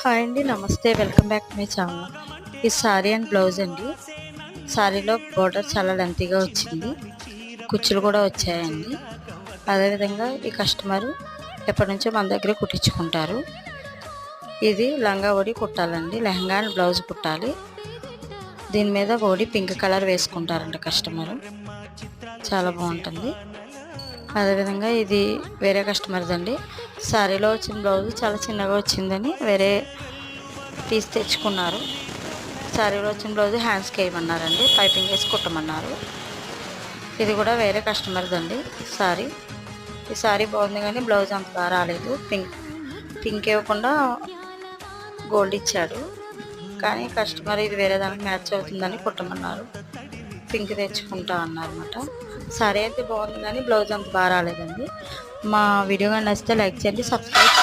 Hi అండి, నమస్తే. Welcome back to my channel. ఈ సారీ అండ్ బ్లౌజ్ అండి. సారీలో బోర్డర్ చాలా లెంతీగా వచ్చింది, కుచ్చులు కూడా వచ్చాయండి. అదేవిధంగా ఈ కస్టమర్ ఎప్పటి నుంచో మన దగ్గర కుట్టించుకుంటారు. ఇది లంగా ఓడి కుట్టాలండి, లెహంగా అండ్ బ్లౌజ్ కుట్టాలి. దీని మీద ఓడి పింక్ కలర్ వేసుకుంటారండి కస్టమరు, చాలా బాగుంటుంది. అదేవిధంగా ఇది వేరే కస్టమర్ది అండి. శారీలో వచ్చిన బ్లౌజ్ చాలా చిన్నగా వచ్చిందని వేరే తీసి తెచ్చుకున్నారు. శారీలో వచ్చిన బ్లౌజ్ హ్యాండ్స్కి వేయమన్నారండి, పైపింగ్ వేసి కుట్టమన్నారు. ఇది కూడా వేరే కస్టమర్ది అండి సారీ. ఈ సారీ బాగుంది కానీ బ్లౌజ్ అంత బాగా రాలేదు. పింక్ ఇవ్వకుండా గోల్డ్ ఇచ్చాడు, కానీ కస్టమర్ ఇది వేరే దానికి మ్యాచ్ అవుతుందని కుట్టమన్నారు. పింక్ తెచ్చుకుంటా అన్నారన్నమాట. సారీ అయితే బాగుంది కానీ బ్లౌజ్ అంత బాగా రాలేదండి. మా వీడియో కానీ నచ్చితే లైక్ చేయండి, సబ్స్క్రైబ్